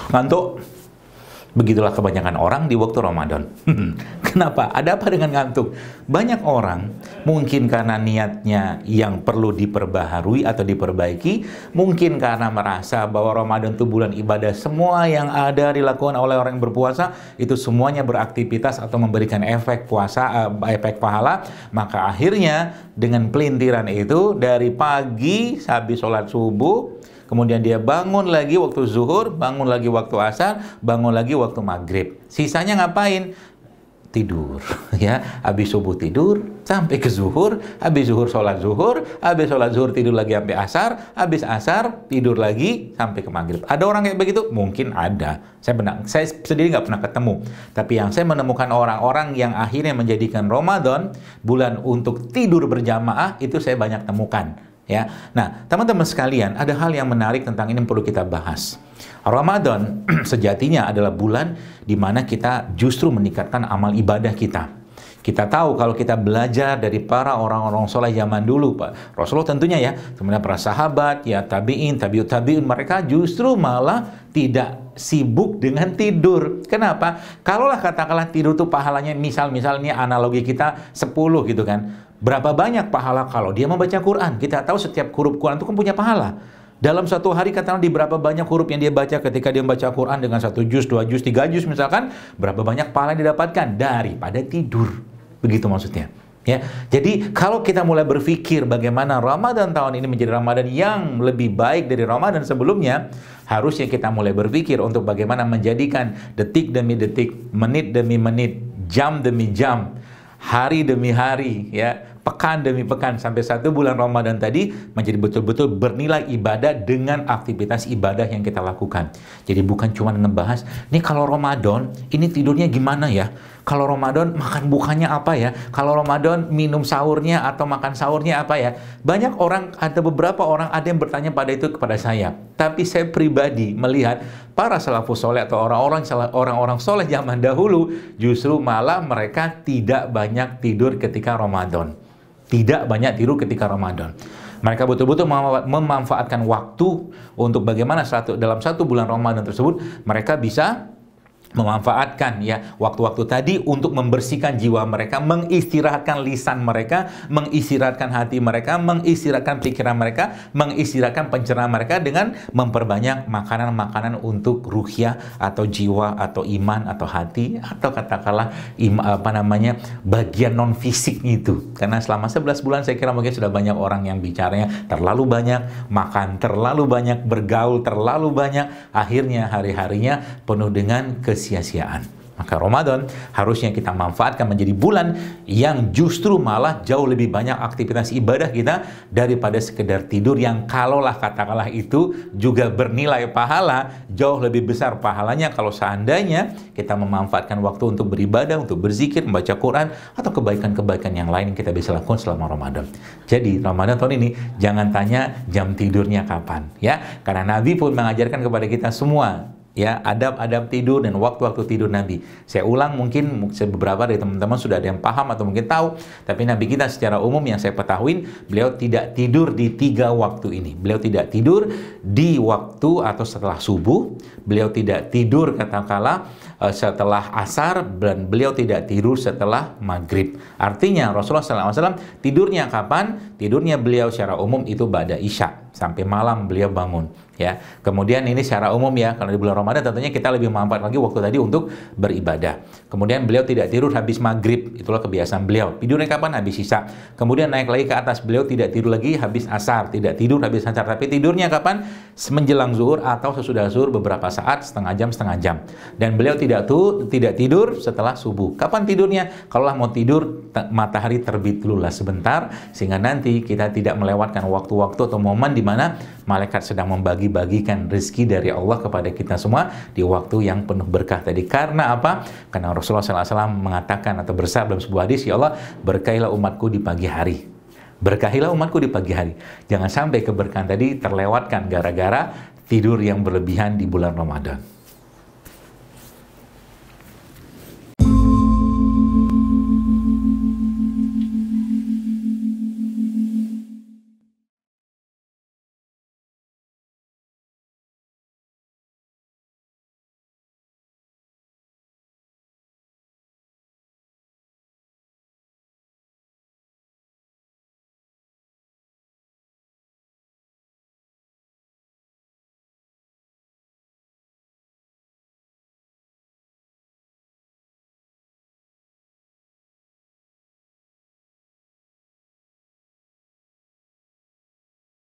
Ngantuk. Begitulah kebanyakan orang di waktu Ramadan. Kenapa? Ada apa dengan ngantuk? Banyak orang, mungkin karena niatnya yang perlu diperbaharui atau diperbaiki, mungkin karena merasa bahwa Ramadan itu bulan ibadah, semua yang ada dilakukan oleh orang yang berpuasa, itu semuanya beraktivitas atau memberikan efek puasa, efek pahala, maka akhirnya dengan pelintiran itu, dari pagi habis sholat subuh, kemudian dia bangun lagi waktu zuhur, bangun lagi waktu asar, bangun lagi waktu maghrib. Sisanya ngapain? Tidur. Ya, habis subuh tidur sampai ke zuhur, habis zuhur sholat zuhur, habis sholat zuhur tidur lagi sampai asar, habis asar tidur lagi sampai ke maghrib. Ada orang kayak begitu? Mungkin ada. Saya sendiri nggak pernah ketemu. Tapi yang saya menemukan orang-orang yang akhirnya menjadikan Ramadan bulan untuk tidur berjamaah, itu saya banyak temukan. Ya, nah teman-teman sekalian, ada hal yang menarik tentang ini yang perlu kita bahas. Ramadan sejatinya adalah bulan di mana kita justru meningkatkan amal ibadah kita. Kita tahu kalau kita belajar dari para orang-orang soleh zaman dulu, Pak Rasulullah tentunya ya, kemudian para sahabat, ya tabi'in, tabi'ut tabi'un, mereka justru malah tidak sibuk dengan tidur. Kenapa? Kalaulah katakanlah tidur itu pahalanya, misalnya analogi kita 10 gitu kan. Berapa banyak pahala kalau dia membaca Quran? Kita tahu setiap huruf Quran itu kan punya pahala. Dalam satu hari katakanlah di berapa banyak huruf yang dia baca ketika dia membaca Quran dengan 1 juz, 2 juz, 3 juz misalkan, berapa banyak pahala yang didapatkan daripada tidur. Begitu maksudnya. Ya, jadi kalau kita mulai berpikir bagaimana Ramadan tahun ini menjadi Ramadan yang lebih baik dari Ramadan sebelumnya, harusnya kita mulai berpikir untuk bagaimana menjadikan detik demi detik, menit demi menit, jam demi jam, hari demi hari, ya, pekan demi pekan, sampai 1 bulan Ramadan tadi menjadi betul-betul bernilai ibadah dengan aktivitas ibadah yang kita lakukan. Jadi bukan cuma ngebahas, nih kalau Ramadan, ini tidurnya gimana ya? Kalau Ramadan makan bukannya apa ya? Kalau Ramadan minum sahurnya atau makan sahurnya apa ya? Banyak orang, ada beberapa orang ada yang bertanya pada itu kepada saya. Tapi saya pribadi melihat para salafus soleh atau orang-orang soleh zaman dahulu justru malah mereka tidak banyak tidur ketika Ramadan. Tidak banyak tidur ketika Ramadan. Mereka betul-betul memanfaatkan waktu untuk bagaimana dalam 1 bulan Ramadan tersebut mereka bisa memanfaatkan ya waktu-waktu tadi untuk membersihkan jiwa mereka, mengistirahatkan lisan mereka, mengistirahatkan hati mereka, mengistirahatkan pikiran mereka, mengistirahatkan pencerahan mereka dengan memperbanyak makanan-makanan untuk ruhiyah atau jiwa atau iman atau hati atau katakanlah bagian non fisik itu. Karena selama 11 bulan saya kira mungkin sudah banyak orang yang bicaranya terlalu banyak, makan terlalu banyak, bergaul terlalu banyak, akhirnya hari-harinya penuh dengan kesia-siaan. Maka Ramadan harusnya kita manfaatkan menjadi bulan yang justru malah jauh lebih banyak aktivitas ibadah kita daripada sekedar tidur yang kalaulah katakanlah itu juga bernilai pahala, jauh lebih besar pahalanya kalau seandainya kita memanfaatkan waktu untuk beribadah, untuk berzikir, membaca Quran, atau kebaikan-kebaikan yang lain yang kita bisa lakukan selama Ramadan. Jadi Ramadan tahun ini jangan tanya jam tidurnya kapan, ya, karena Nabi pun mengajarkan kepada kita semua ya adab-adab tidur dan waktu-waktu tidur Nabi. Saya ulang, mungkin beberapa dari teman-teman sudah ada yang paham atau mungkin tahu, tapi Nabi kita secara umum yang saya ketahui, beliau tidak tidur di 3 waktu ini. Beliau tidak tidur di waktu atau setelah subuh, beliau tidak tidur katakanlah setelah asar, dan beliau tidak tidur setelah maghrib. Artinya Rasulullah SAW tidurnya kapan? Tidurnya beliau secara umum itu ba'da isya, sampai malam beliau bangun. Ya, kemudian ini secara umum ya, kalau di bulan Ramadan tentunya kita lebih memanfaatkan lagi waktu tadi untuk beribadah. Kemudian beliau tidak tidur habis maghrib, itulah kebiasaan beliau. Tidurnya kapan? Habis isya. Kemudian naik lagi ke atas, beliau tidak tidur lagi habis asar, tidak tidur habis asar, tapi tidurnya kapan? Menjelang zuhur atau sesudah zuhur beberapa saat, setengah jam. Dan beliau tidak tidur setelah subuh. Kapan tidurnya? Kalaulah mau tidur, matahari terbit dulu lah sebentar, sehingga nanti kita tidak melewatkan waktu-waktu atau momen di mana malaikat sedang bagikan rezeki dari Allah kepada kita semua di waktu yang penuh berkah tadi. Karena apa? Karena Rasulullah SAW mengatakan atau bersabda dalam sebuah hadis, ya Allah, berkahilah umatku di pagi hari. Berkahilah umatku di pagi hari. Jangan sampai keberkahan tadi terlewatkan gara-gara tidur yang berlebihan di bulan Ramadan.